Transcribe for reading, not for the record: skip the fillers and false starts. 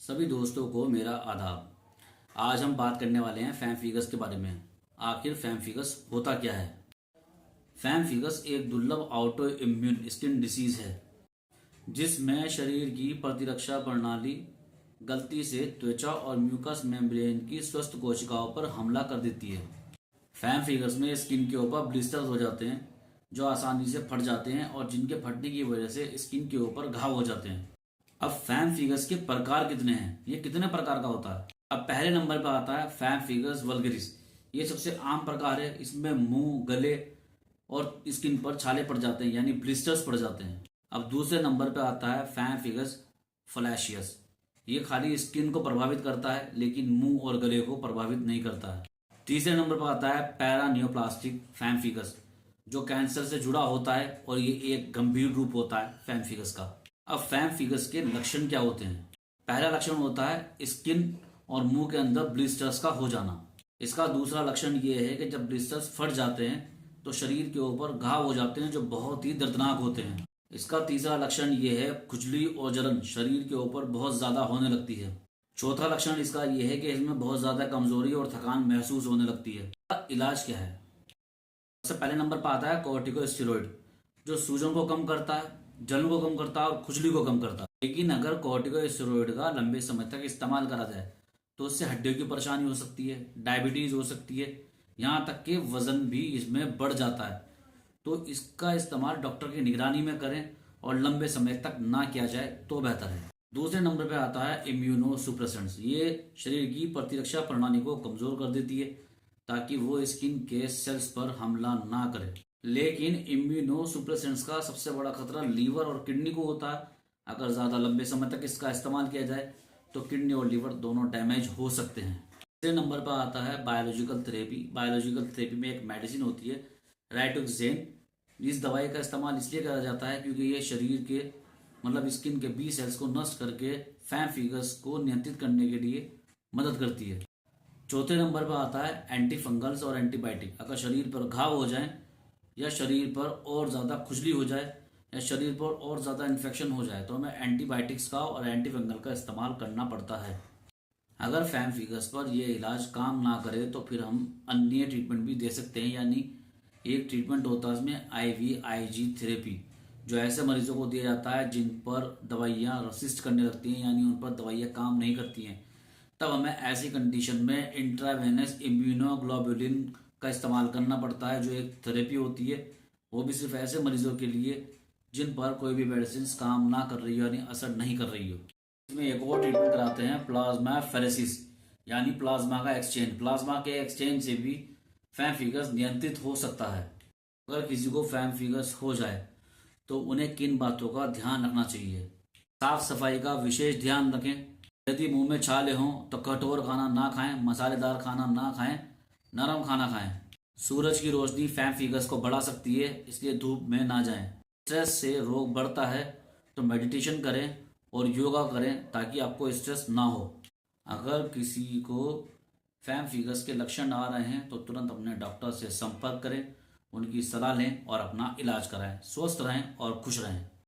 सभी दोस्तों को मेरा आदाब। आज हम बात करने वाले हैं फैम्फिगस के बारे में। आखिर फैम्फिगस होता क्या है? फैम्फिगस एक दुर्लभ ऑटो इम्यून स्किन डिसीज है जिसमें शरीर की प्रतिरक्षा प्रणाली गलती से त्वचा और म्यूकस मेम्ब्रेन की स्वस्थ कोशिकाओं पर हमला कर देती है। फैम्फिगस में स्किन के ऊपर ब्लिस्टर्स हो जाते हैं जो आसानी से फट जाते हैं और जिनके फटने की वजह से स्किन के ऊपर घाव हो जाते हैं। अब फैम्फिगस के प्रकार कितने हैं? ये कितने प्रकार का होता है? अब पहले नंबर पर आता है फैम्फिगस वल्गरिस। ये सबसे आम प्रकार है। इसमें मुंह, गले और स्किन पर छाले पड़ जाते हैं यानी ब्लिस्टर्स पड़ जाते हैं। अब दूसरे नंबर पर आता है फैम्फिगस फलैशियस। ये खाली स्किन को प्रभावित करता है लेकिन मुंह और गले को प्रभावित नहीं करता है। तीसरे नंबर पर आता है पैरानियोप्लास्टिक फैम्फिगस जो कैंसर से जुड़ा होता है और ये एक गंभीर रूप होता है फैम्फिगस का। अब फैम्फिगस के लक्षण क्या होते हैं? पहला लक्षण होता है स्किन और मुंह के अंदर ब्लिस्टर्स का हो जाना। इसका दूसरा लक्षण ये है कि जब ब्लिस्टर्स फट जाते हैं तो शरीर के ऊपर घाव हो जाते हैं जो बहुत ही दर्दनाक होते हैं। इसका तीसरा लक्षण ये है खुजली और जलन शरीर के ऊपर बहुत ज्यादा होने लगती है। चौथा लक्षण इसका ये है कि इसमें बहुत ज्यादा कमजोरी और थकान महसूस होने लगती है। इलाज क्या है? सबसे पहले नंबर पर आता है कॉर्टिकोस्टेरॉइड जो सूजन को कम करता है, जलन को कम करता है और खुजली को कम करता है। लेकिन अगर कॉर्टिकोस्टेरॉइड का लंबे समय तक इस्तेमाल करा जाए तो उससे हड्डियों की परेशानी हो सकती है, डायबिटीज हो सकती है, यहाँ तक कि वजन भी इसमें बढ़ जाता है। तो इसका इस्तेमाल डॉक्टर की निगरानी में करें और लंबे समय तक ना किया जाए तो बेहतर है। दूसरे नंबर पर आता है इम्यूनो सुप्रेसेंट्स। ये शरीर की प्रतिरक्षा प्रणाली को कमजोर कर देती है ताकि वो स्किन के सेल्स पर हमला ना करे। लेकिन इम्यूनो सुप्रेसेंट्स का सबसे बड़ा खतरा लीवर और किडनी को होता है। अगर ज्यादा लंबे समय तक इसका इस्तेमाल किया जाए तो किडनी और लीवर दोनों डैमेज हो सकते हैं। तीसरे नंबर पर आता है बायोलॉजिकल थेरेपी। बायोलॉजिकल थेरेपी में एक मेडिसिन होती है राइटोक्सेन। इस दवाई का इस्तेमाल इसलिए करा जाता है क्योंकि ये शरीर के स्किन के बी सेल्स को नष्ट करके फैम्फिगस को नियंत्रित करने के लिए मदद करती है। चौथे नंबर पर आता है एंटी फंगल्स और एंटीबायोटिक। अगर शरीर पर घाव हो जाए या शरीर पर और ज़्यादा खुजली हो जाए या शरीर पर और ज़्यादा इन्फेक्शन हो जाए तो हमें एंटीबायोटिक्स का और एंटी फंगल का इस्तेमाल करना पड़ता है। अगर फैम्फिगस पर यह इलाज काम ना करे तो फिर हम अन्य ट्रीटमेंट भी दे सकते हैं। यानी एक ट्रीटमेंट होता है इसमें IVIG थेरेपी जो ऐसे मरीजों को दिया जाता है जिन पर दवाइयाँ रेसिस्ट करने लगती हैं यानी उन पर दवाइयाँ काम नहीं करती हैं। तब हमें ऐसी कंडीशन में इंट्रावेनस इम्यूनोग्लोबुलिन का इस्तेमाल करना पड़ता है जो एक थेरेपी होती है। वो भी सिर्फ ऐसे मरीजों के लिए जिन पर कोई भी मेडिसिन काम ना कर रही हो यानी असर नहीं कर रही हो। इसमें एक और ट्रीटमेंट कराते हैं प्लाज्मा फेरेसिस यानी प्लाज्मा का एक्सचेंज। प्लाज्मा के एक्सचेंज से भी फैम्फिगस नियंत्रित हो सकता है। अगर किसी को फैम्फिगस हो जाए तो उन्हें किन बातों का ध्यान रखना चाहिए? साफ सफाई का विशेष ध्यान रखें। यदि मुंह में छाले हों तो कठोर खाना ना खाएं, मसालेदार खाना ना खाएं, नरम खाना खाएं। सूरज की रोशनी फैम्फिगस को बढ़ा सकती है इसलिए धूप में ना जाएं। स्ट्रेस से रोग बढ़ता है तो मेडिटेशन करें और योगा करें ताकि आपको स्ट्रेस ना हो। अगर किसी को फैम्फिगस के लक्षण आ रहे हैं तो तुरंत अपने डॉक्टर से संपर्क करें, उनकी सलाह लें और अपना इलाज कराएं। स्वस्थ रहें और खुश रहें।